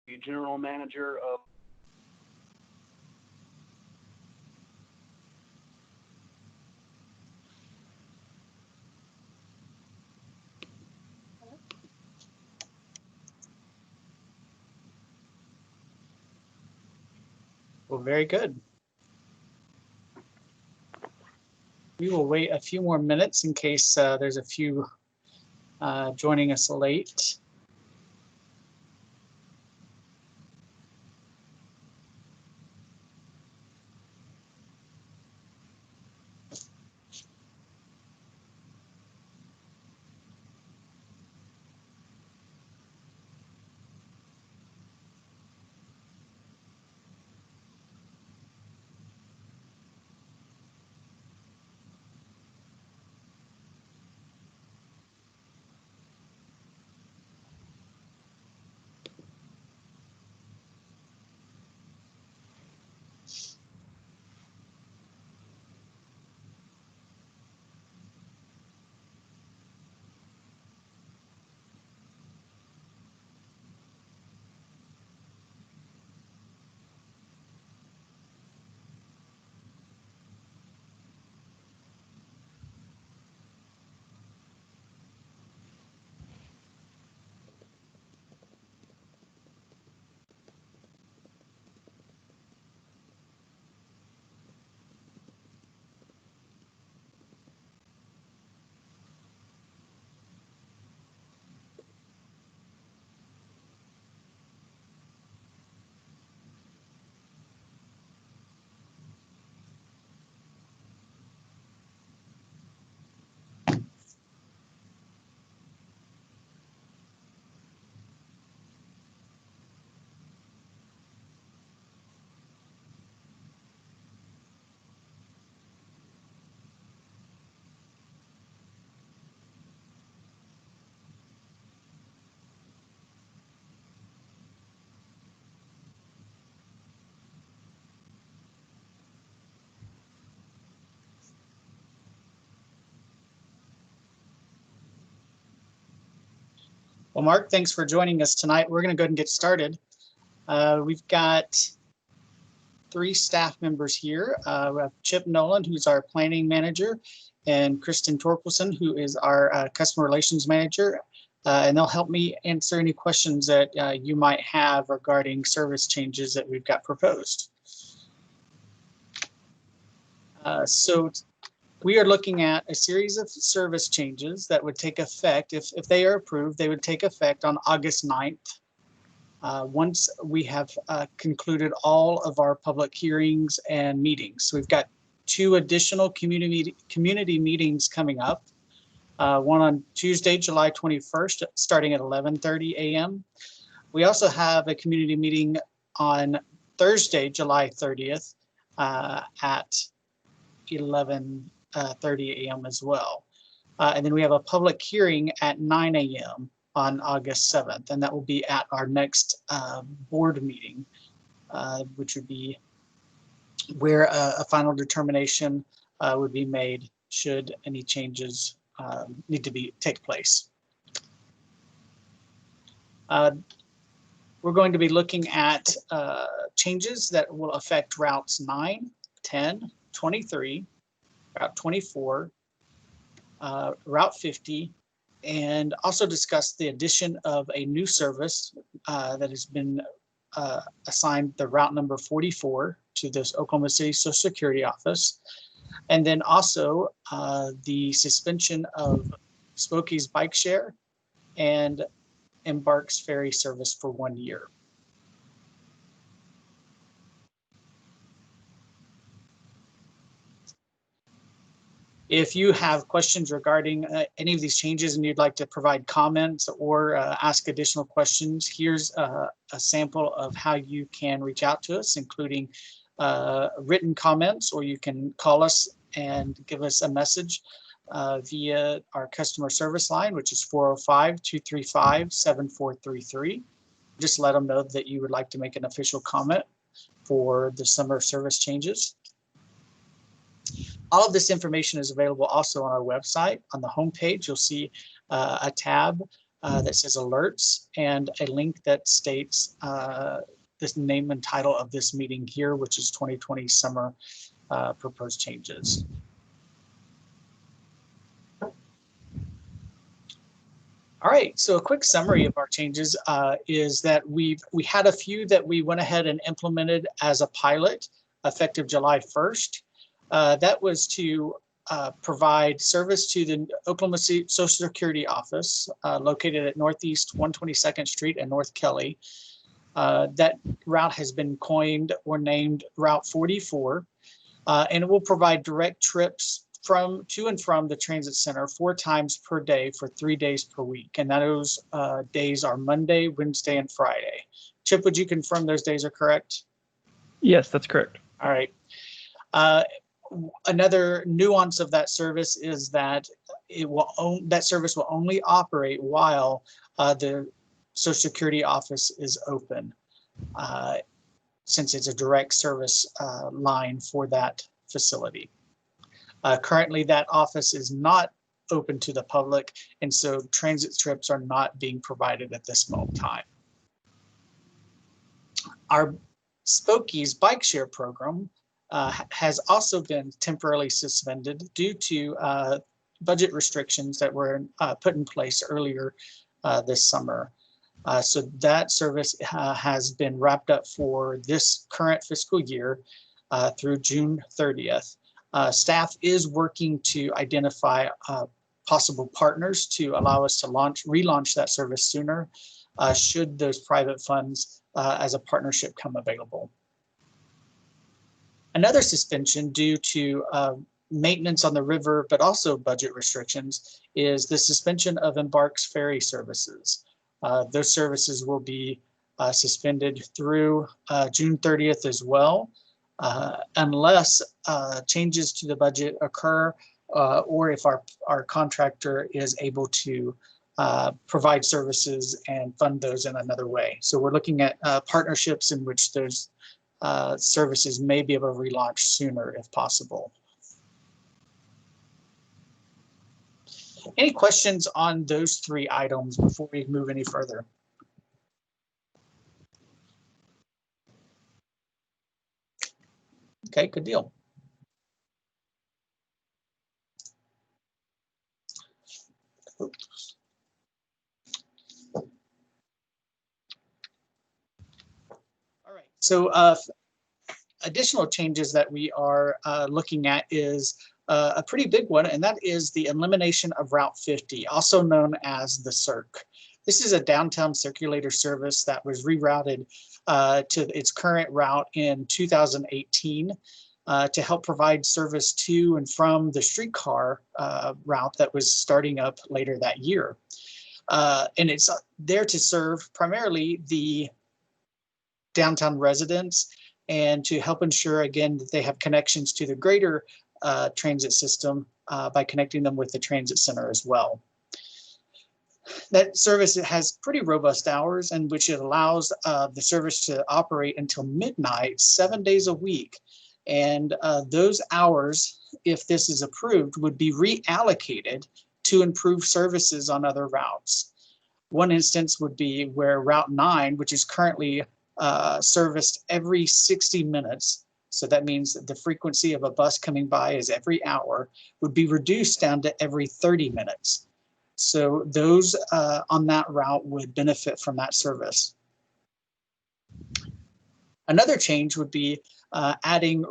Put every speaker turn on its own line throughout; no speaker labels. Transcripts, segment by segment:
the general manager of
Well, very good. We will wait a few more minutes in case there's a few joining us late. Well, Mark, thanks for joining us tonight. We're going to go ahead and get started. We've got 3 staff members here. We have Chip Nolan, who's our planning manager, and Kristen Torkelson, who is our customer relations manager. And they'll help me answer any questions that you might have regarding service changes that we've got proposed. So we are looking at a series of service changes that would take effect, if they are approved, they would take effect on August 9th. Once we have concluded all of our public hearings and meetings. So we've got 2 additional community meetings coming up. One on Tuesday, July 21st, starting at 11:30 a.m. We also have a community meeting on Thursday, July 30th at 11:30 a.m. as well. And then we have a public hearing at 9 a.m. on August 7th, and that will be at our next board meeting, which would be where a final determination would be made should any changes need to take place. We're going to be looking at changes that will affect routes 9, 10, 23, Route 24, Route 50, and also discuss the addition of a new service that has been assigned the route number 44 to this Oklahoma City Social Security office. And then also the suspension of Spokie's bike share and Embark's ferry service for 1 year. If you have questions regarding any of these changes and you'd like to provide comments or ask additional questions, here's a sample of how you can reach out to us, including written comments, or you can call us and give us a message via our customer service line, which is 405-235-7433. Just let them know that you would like to make an official comment for the summer service changes. All of this information is available also on our website. On the homepage, you'll see a tab that says alerts and a link that states this name and title of this meeting here, which is 2020 summer proposed changes. All right, so a quick summary of our changes is that we had a few that we went ahead and implemented as a pilot effective July 1st. That was to provide service to the Oklahoma City Social Security office located at Northeast 122nd Street and North Kelly. That route has been coined or named Route 44, and it will provide direct trips to and from the transit center 4 times per day for 3 days per week. And those days are Monday, Wednesday, and Friday. Chip, would you confirm those days are correct?
Yes, that's correct.
All right. Another nuance of that service is that that service will only operate while the Social Security office is open, since it's a direct service line for that facility. Currently, that office is not open to the public, and so transit trips are not being provided at this moment in time. Our Spokies bike share program has also been temporarily suspended due to budget restrictions that were put in place earlier this summer. So that service has been wrapped up for this current fiscal year through June 30th. Staff is working to identify possible partners to allow us to relaunch that service sooner, should those private funds as a partnership come available. Another suspension due to maintenance on the river, but also budget restrictions, is the suspension of Embark's ferry services. Those services will be suspended through June 30th as well, unless changes to the budget occur, or if our contractor is able to provide services and fund those in another way. So we're looking at partnerships in which those services may be able to relaunch sooner if possible. Any questions on those 3 items before we move any further? Okay, good deal. Oops. All right, so additional changes that we are looking at is a pretty big one, and that is the elimination of Route 50, also known as the CIRC. This is a downtown circulator service that was rerouted to its current route in 2018 to help provide service to and from the streetcar route that was starting up later that year. And it's there to serve primarily the downtown residents and to help ensure, again, that they have connections to the greater transit system by connecting them with the transit center as well. That service has pretty robust hours, in which it allows the service to operate until midnight, 7 days a week. And those hours, if this is approved, would be reallocated to improve services on other routes. One instance would be where Route 9, which is currently serviced every 60 minutes, so that means that the frequency of a bus coming by is every hour, would be reduced down to every 30 minutes. So those on that route would benefit from that service. Another change would be adding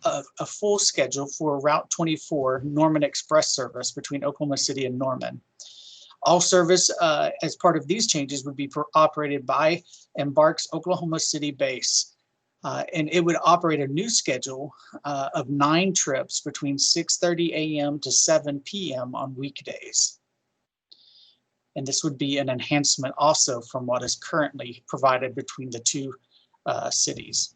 a full schedule for Route 24 Norman Express service between Oklahoma City and Norman. All service as part of these changes would be operated by Embark's Oklahoma City base. And it would operate a new schedule of 9 trips between 6:30 a.m. to 7 p.m. on weekdays. And this would be an enhancement also from what is currently provided between the 2 cities.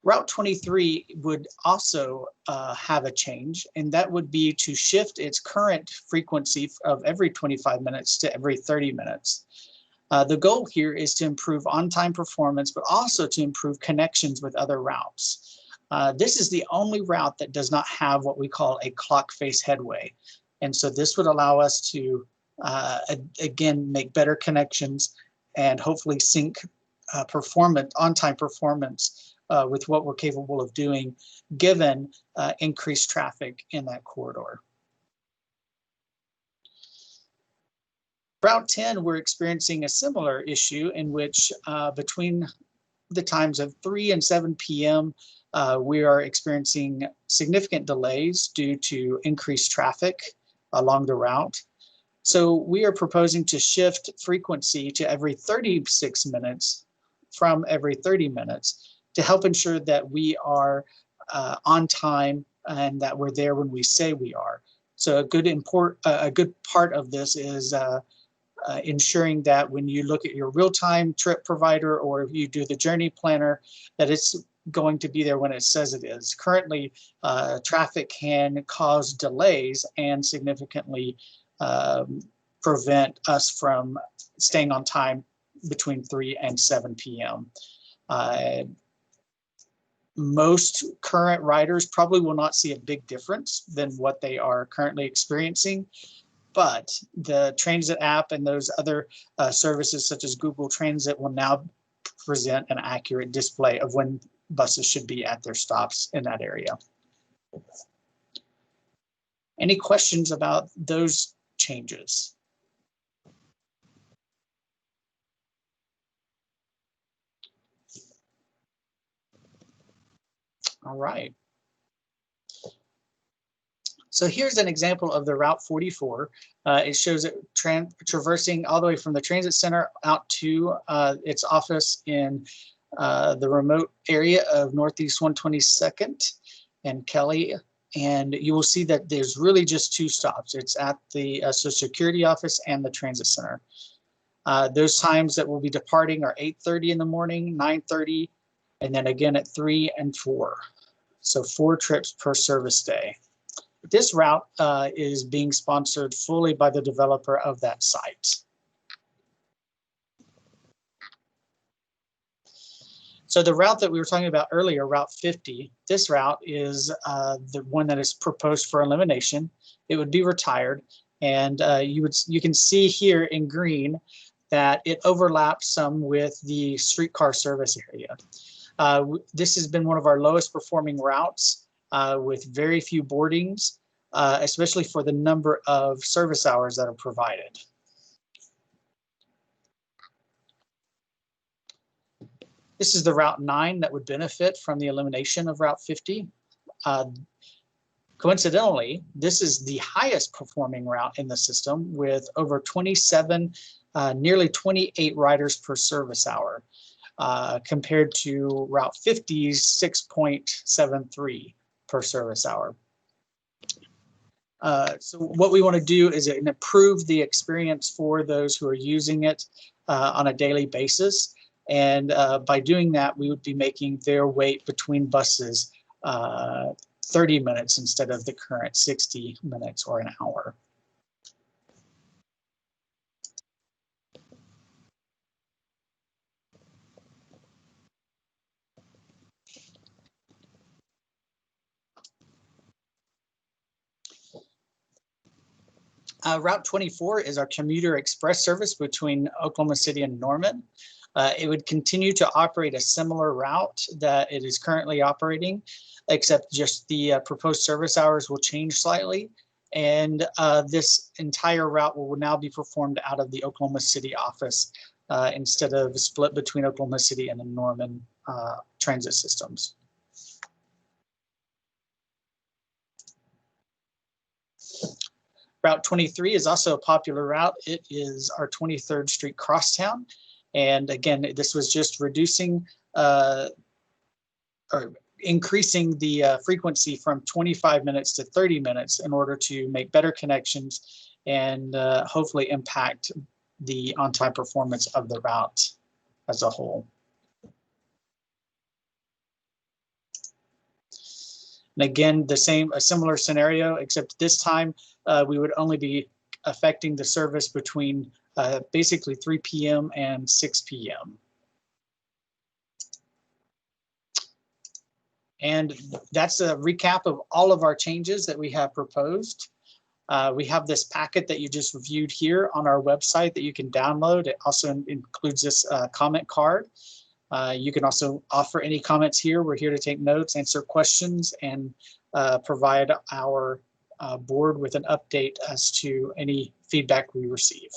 Route 23 would also have a change, and that would be to shift its current frequency of every 25 minutes to every 30 minutes. The goal here is to improve on-time performance, but also to improve connections with other routes. This is the only route that does not have what we call a clock face headway. And so this would allow us to, again, make better connections and hopefully sync on-time performance with what we're capable of doing given increased traffic in that corridor. Route 10, we're experiencing a similar issue in which between the times of 3 and 7 p.m., we are experiencing significant delays due to increased traffic along the route. So we are proposing to shift frequency to every 36 minutes from every 30 minutes to help ensure that we are on time and that we're there when we say we are. So a good part of this is ensuring that when you look at your real-time trip provider or if you do the journey planner, that it's going to be there when it says it is. Currently, traffic can cause delays and significantly prevent us from staying on time between 3 and 7 p.m. Most current riders probably will not see a big difference than what they are currently experiencing, but the Transit app and those other services such as Google Transit will now present an accurate display of when buses should be at their stops in that area. Any questions about those changes? All right. So here's an example of the Route 44. It shows it traversing all the way from the transit center out to its office in the remote area of Northeast 122nd and Kelly. And you will see that there's really just 2 stops. It's at the Social Security office and the transit center. Those times that we'll be departing are 8:30 in the morning, 9:30, and then again at 3 and 4. So 4 trips per service day. This route is being sponsored fully by the developer of that site. So the route that we were talking about earlier, Route 50, this route is the one that is proposed for elimination. It would be retired, and you can see here in green that it overlaps some with the streetcar service area. This has been one of our lowest performing routes with very few boardings, especially for the number of service hours that are provided. This is the Route 9 that would benefit from the elimination of Route 50. Coincidentally, this is the highest performing route in the system with over 27, nearly 28 riders per service hour, compared to Route 50's 6.73 per service hour. So what we want to do is improve the experience for those who are using it on a daily basis. And by doing that, we would be making their wait between buses 30 minutes instead of the current 60 minutes or an hour. Route 24 is our commuter express service between Oklahoma City and Norman. It would continue to operate a similar route that it is currently operating, except just the proposed service hours will change slightly. And this entire route will now be performed out of the Oklahoma City office instead of split between Oklahoma City and the Norman transit systems. Route 23 is also a popular route. It is our 23rd Street crosstown. And again, this was just reducing or increasing the frequency from 25 minutes to 30 minutes in order to make better connections and hopefully impact the on-time performance of the route as a whole. And again, a similar scenario, except this time we would only be affecting the service between basically 3 p.m. and 6 p.m. And that's a recap of all of our changes that we have proposed. We have this packet that you just reviewed here on our website that you can download. It also includes this comment card. You can also offer any comments here. We're here to take notes, answer questions, and provide our board with an update as to any feedback we receive.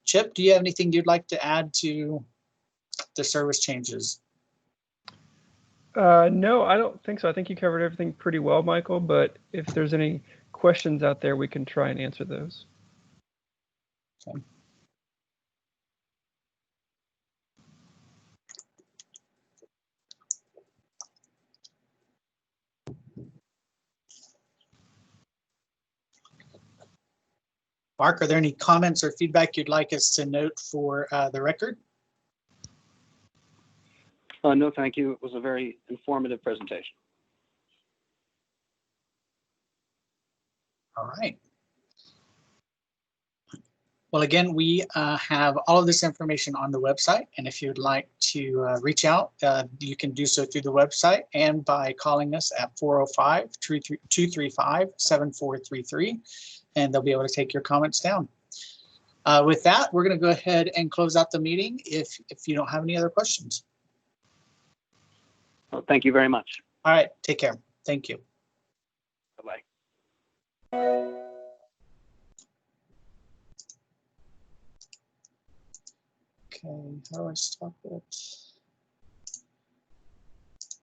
Chip, do you have anything you'd like to add to the service changes?
No, I don't think so. I think you covered everything pretty well, Michael, but if there's any questions out there, we can try and answer those.
Okay. Mark, are there any comments or feedback you'd like us to note for the record?
No, thank you. It was a very informative presentation.
All right. Well, again, we have all of this information on the website, and if you'd like to reach out, you can do so through the website and by calling us at 405-235-7433, and they'll be able to take your comments down. With that, we're going to go ahead and close out the meeting if you don't have any other questions.
Well, thank you very much.
All right, take care. Thank you.
Bye-bye.
Okay, how do I stop it?